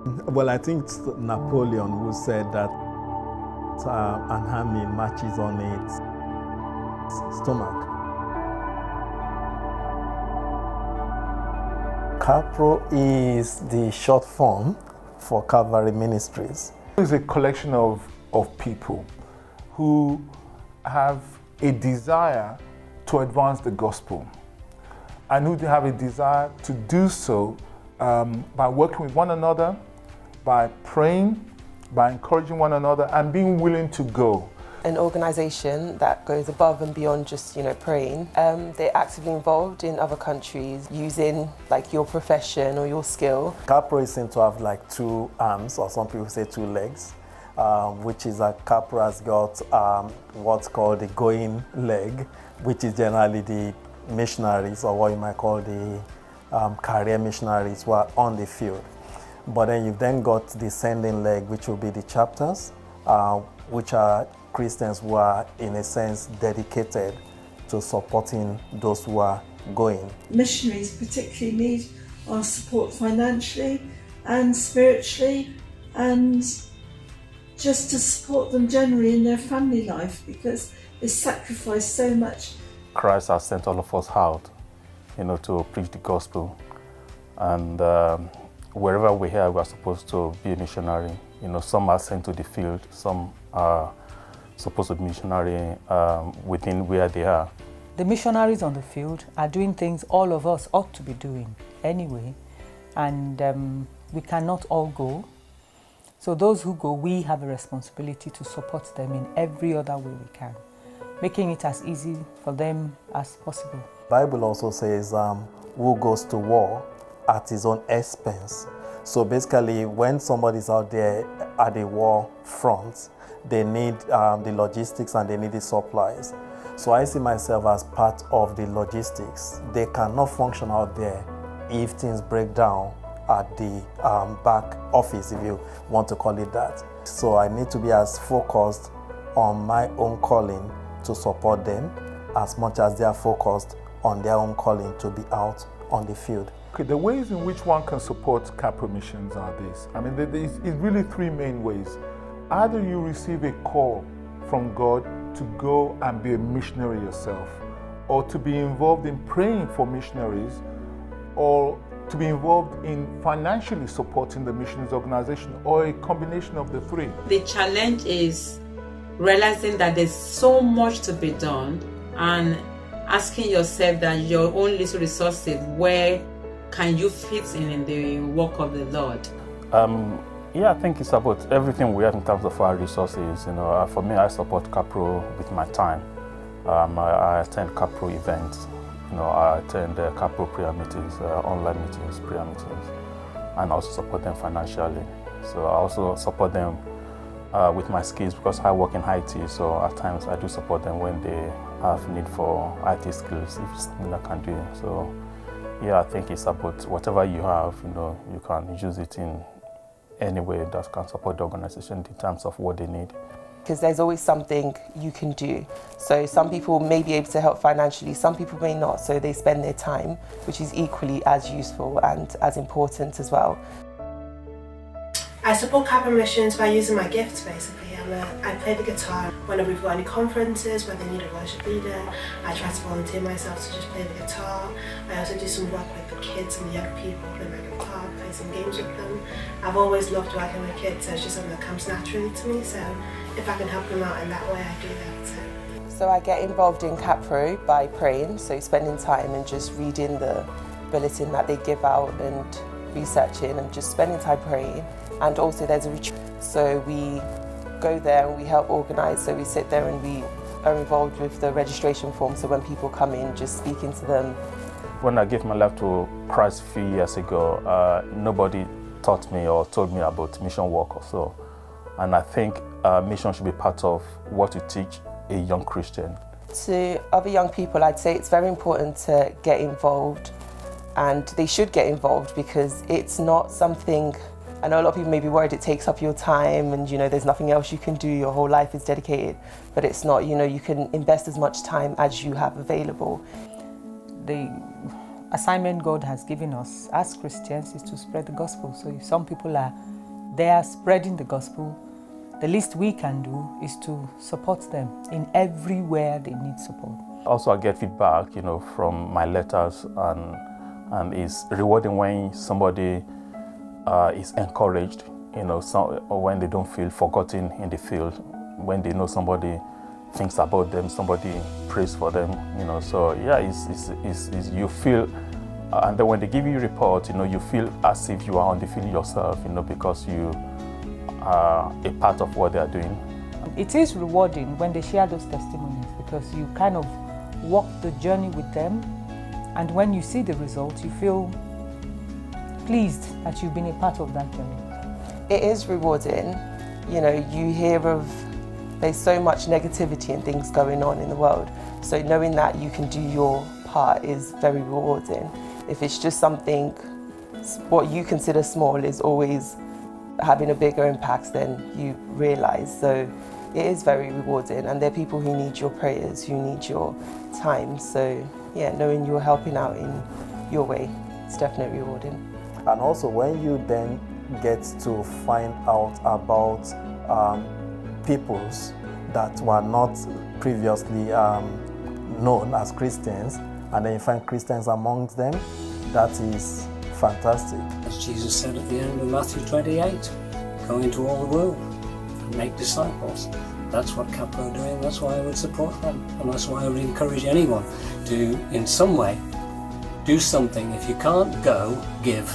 Well, I think it's Napoleon who said that an army marches on its stomach. CAPRO is the short form for Calvary Ministries. It's a collection of people who have a desire to advance the gospel and who have a desire to do so by working with one another, by praying, by encouraging one another, and being willing to go. An organisation that goes above and beyond just, praying. They're actively involved in other countries using your profession or your skill. CAPRO is seen to have two arms, or some people say two legs, which is that CAPRO has got what's called the going leg, which is generally the missionaries, or what you might call the career missionaries who are on the field. But then you've then got the sending leg, which will be the chapters, which are Christians who are, in a sense, dedicated to supporting those who are going. Missionaries particularly need our support financially and spiritually, and just to support them generally in their family life, because they sacrifice so much. Christ has sent all of us out, to preach the gospel, and wherever we are, we are supposed to be a missionary. Some are sent to the field, some are supposed to be missionary within where they are. The missionaries on the field are doing things all of us ought to be doing anyway, and we cannot all go. So those who go, we have a responsibility to support them in every other way we can, making it as easy for them as possible. The Bible also says, who goes to war at his own expense. So basically, when somebody's out there at the war front, they need the logistics and they need the supplies. So I see myself as part of the logistics. They cannot function out there if things break down at the back office, if you want to call it that. So I need to be as focused on my own calling to support them as much as they are focused on their own calling to be out on the field. Okay, the ways in which one can support CAPRO missions are this. It's really three main ways. Either you receive a call from God to go and be a missionary yourself, or to be involved in praying for missionaries, or to be involved in financially supporting the missions organization, or a combination of the three. The challenge is realizing that there's so much to be done and asking yourself that your own little resources, where can you fit in the work of the Lord? Yeah, I think it's about everything we have in terms of our resources. For me, I support CAPRO with my time. I attend CAPRO events. I attend CAPRO prayer meetings, online meetings, prayer meetings, and also support them financially. So I also support them with my skills, because I work in IT. So at times I do support them when they have need for IT skills, if it's something I can do. So yeah, I think it's about whatever you have, you can use it in any way that can support the organization in terms of what they need. Because there's always something you can do. So some people may be able to help financially, some people may not, so they spend their time, which is equally as useful and as important as well. I support CAPRO missions by using my gifts, basically. I play the guitar whenever we've got any conferences where they need a worship leader. I try to volunteer myself to just play the guitar. I also do some work with the kids and the young people, play my guitar, play some games with them. I've always loved working with kids, so it's just something that comes naturally to me. So if I can help them out in that way, I do that. So I get involved in CAPRO by praying, so spending time and just reading the bulletin that they give out and researching and just spending time praying. And also there's a retreat, so we go there and we help organise, so we sit there and we are involved with the registration form, so when people come in, just speaking to them. When I gave my life to Christ a few years ago, nobody taught me or told me about mission work or so. And I think mission should be part of what you teach a young Christian. To other young people, I'd say it's very important to get involved, and they should get involved, because it's not something, I know a lot of people may be worried it takes up your time and there's nothing else you can do, your whole life is dedicated, but it's not. You can invest as much time as you have available. The assignment God has given us as Christians is to spread the gospel. So if some people are they are spreading the gospel. The least we can do is to support them in everywhere they need support. Also, I get feedback, from my letters, and it's rewarding when somebody is encouraged, or when they don't feel forgotten in the field, when they know somebody thinks about them, somebody prays for them, So yeah, it's you feel, and then when they give you a report, you feel as if you are on the field yourself, because you are a part of what they are doing. It is rewarding when they share those testimonies, because you kind of walk the journey with them, and when you see the results, you feel pleased that you've been a part of that journey. It is rewarding. You hear of, there's so much negativity and things going on in the world, so knowing that you can do your part is very rewarding. If it's just something, what you consider small is always having a bigger impact than you realise. So it is very rewarding, and there are people who need your prayers, who need your time. So yeah, knowing you're helping out in your way, it's definitely rewarding. And also when you then get to find out about peoples that were not previously known as Christians, and then you find Christians amongst them, that is fantastic. As Jesus said at the end of Matthew 28, go into all the world and make disciples. That's what CAPRO are doing, that's why I would support them, and that's why I would encourage anyone to, in some way, do something. If you can't go, give.